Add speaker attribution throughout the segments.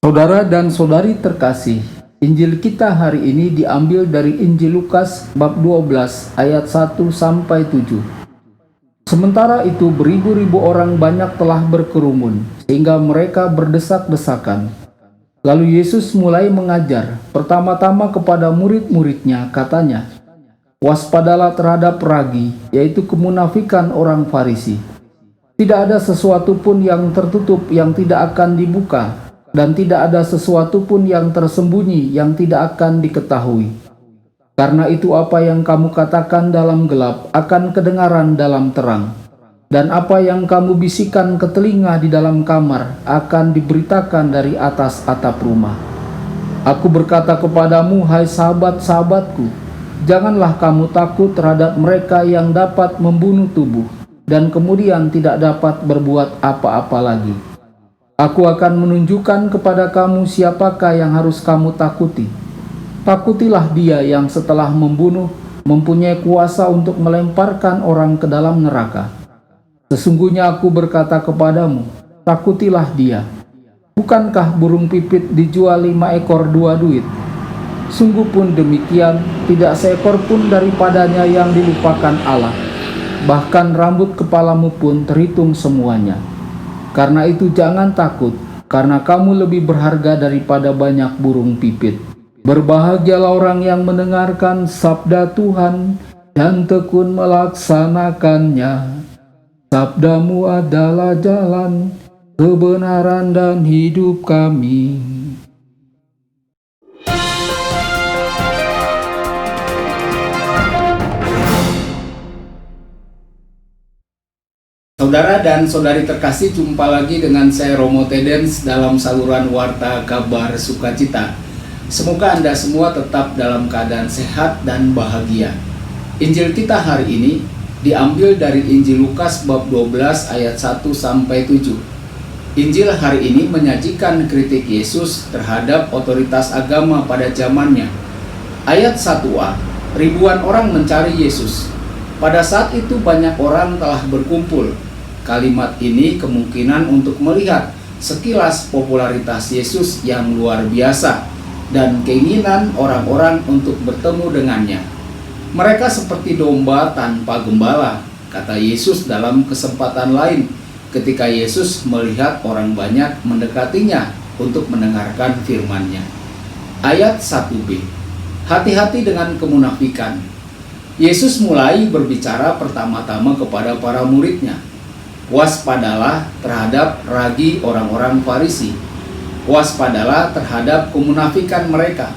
Speaker 1: Saudara dan saudari terkasih, Injil kita hari ini diambil dari Injil Lukas bab 12 ayat 1 sampai 7. Sementara itu beribu-ribu orang banyak telah berkerumun sehingga mereka berdesak-desakan. Lalu Yesus mulai mengajar pertama-tama kepada murid-muridnya, katanya, "Waspadalah terhadap ragi, yaitu kemunafikan orang Farisi. Tidak ada sesuatu pun yang tertutup yang tidak akan dibuka, dan tidak ada sesuatu pun yang tersembunyi yang tidak akan diketahui. Karena itu apa yang kamu katakan dalam gelap akan kedengaran dalam terang, dan apa yang kamu bisikan ke telinga di dalam kamar akan diberitakan dari atas atap rumah. Aku berkata kepadamu, hai sahabat-sahabatku, janganlah kamu takut terhadap mereka yang dapat membunuh tubuh, dan kemudian tidak dapat berbuat apa-apa lagi. Aku akan menunjukkan kepada kamu siapakah yang harus kamu takuti. Takutilah dia yang setelah membunuh mempunyai kuasa untuk melemparkan orang ke dalam neraka. Sesungguhnya aku berkata kepadamu, takutilah dia. Bukankah burung pipit dijual 5 ekor 2 duit? Sungguh pun demikian, tidak seekor pun daripadanya yang dilupakan Allah. Bahkan rambut kepalamu pun terhitung semuanya. Karena itu jangan takut, karena kamu lebih berharga daripada banyak burung pipit. Berbahagialah orang yang mendengarkan sabda Tuhan dan tekun melaksanakannya. Sabdamu adalah jalan, kebenaran dan hidup kami."
Speaker 2: Saudara dan saudari terkasih, jumpa lagi dengan saya Romo Tedens dalam saluran Warta Kabar Sukacita. Semoga Anda semua tetap dalam keadaan sehat dan bahagia. Injil kita hari ini diambil dari Injil Lukas bab 12 ayat 1 sampai 7. Injil hari ini menyajikan kritik Yesus terhadap otoritas agama pada zamannya. Ayat 1a, ribuan orang mencari Yesus. Pada saat itu banyak orang telah berkumpul. Kalimat ini kemungkinan untuk melihat sekilas popularitas Yesus yang luar biasa dan keinginan orang-orang untuk bertemu dengannya. Mereka seperti domba tanpa gembala, kata Yesus dalam kesempatan lain ketika Yesus melihat orang banyak mendekatinya untuk mendengarkan firman-Nya. Ayat 1b, hati-hati dengan kemunafikan. Yesus mulai berbicara pertama-tama kepada para muridnya. Waspadalah terhadap ragi orang-orang Farisi. Waspadalah terhadap kemunafikan mereka.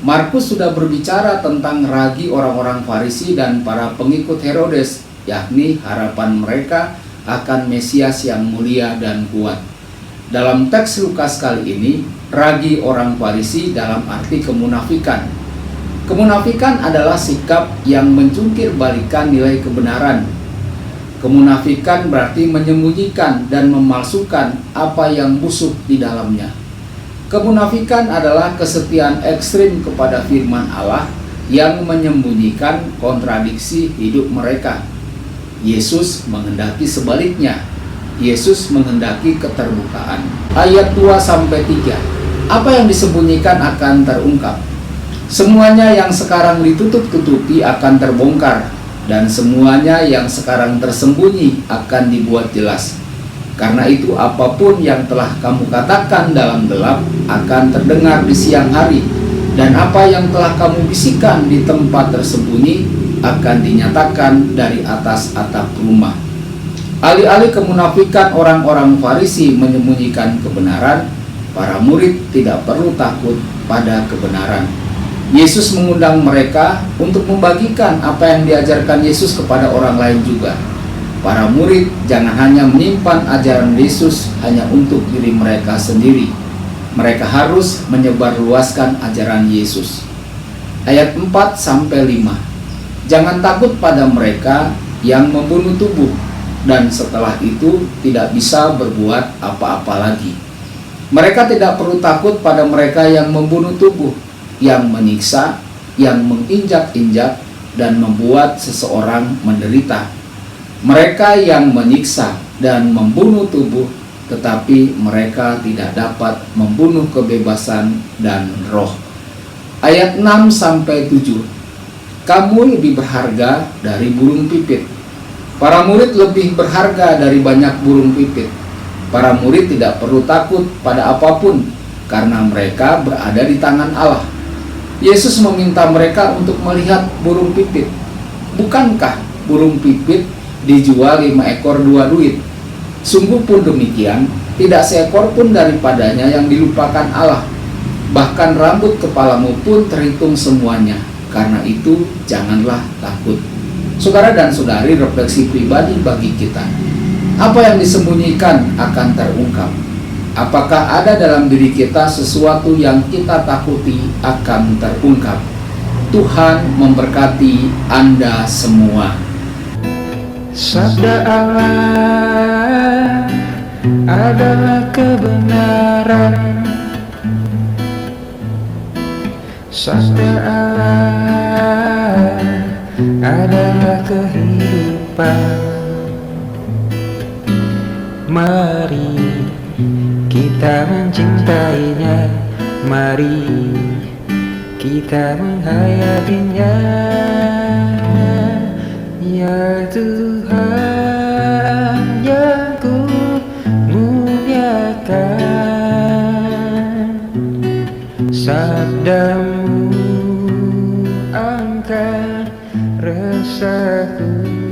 Speaker 2: Markus sudah berbicara tentang ragi orang-orang Farisi dan para pengikut Herodes, yakni harapan mereka akan Mesias yang mulia dan kuat. Dalam teks Lukas kali ini, ragi orang Farisi dalam arti kemunafikan. Kemunafikan adalah sikap yang mencungkir balikan nilai kebenaran. Kemunafikan berarti menyembunyikan dan memalsukan apa yang busuk di dalamnya. Kemunafikan adalah kesetiaan ekstrim kepada firman Allah yang menyembunyikan kontradiksi hidup mereka. Yesus menghendaki sebaliknya. Yesus menghendaki keterbukaan. Ayat 2-3. Apa yang disembunyikan akan terungkap. Semuanya yang sekarang ditutup-tutupi akan terbongkar, dan semuanya yang sekarang tersembunyi akan dibuat jelas. Karena itu apapun yang telah kamu katakan dalam gelap akan terdengar di siang hari, dan apa yang telah kamu bisikan di tempat tersembunyi akan dinyatakan dari atas atap rumah. Alih-alih kemunafikan orang-orang Farisi menyembunyikan kebenaran, para murid tidak perlu takut pada kebenaran. Yesus mengundang mereka untuk membagikan apa yang diajarkan Yesus kepada orang lain juga. Para murid jangan hanya menyimpan ajaran Yesus hanya untuk diri mereka sendiri. Mereka harus menyebarluaskan ajaran Yesus. Ayat 4-5. Jangan takut pada mereka yang membunuh tubuh, dan setelah itu tidak bisa berbuat apa-apa lagi. Mereka tidak perlu takut pada mereka yang membunuh tubuh, yang menyiksa, yang menginjak-injak, dan membuat seseorang menderita. Mereka yang menyiksa dan membunuh tubuh tetapi mereka tidak dapat membunuh kebebasan dan roh. Ayat 6-7. Kamu lebih berharga dari burung pipit. Para murid lebih berharga dari banyak burung pipit. Para murid tidak perlu takut pada apapun karena mereka berada di tangan Allah. Yesus meminta mereka untuk melihat burung pipit. Bukankah burung pipit dijual 5 ekor 2 duit? Sungguh pun demikian, tidak seekor pun daripadanya yang dilupakan Allah. Bahkan rambut kepalamu pun terhitung semuanya. Karena itu janganlah takut. Saudara dan saudari, refleksi pribadi bagi kita. Apa yang disembunyikan akan terungkap. Apakah ada dalam diri kita sesuatu yang kita takuti akan terungkap. Tuhan memberkati Anda semua.
Speaker 3: Sabda Allah adalah kebenaran. Sabda Allah adalah kehidupan. Mari kita mencintainya, mari kita menghayatinya. Ya Tuhan yang ku muliakan, sabdamu angkat resahku.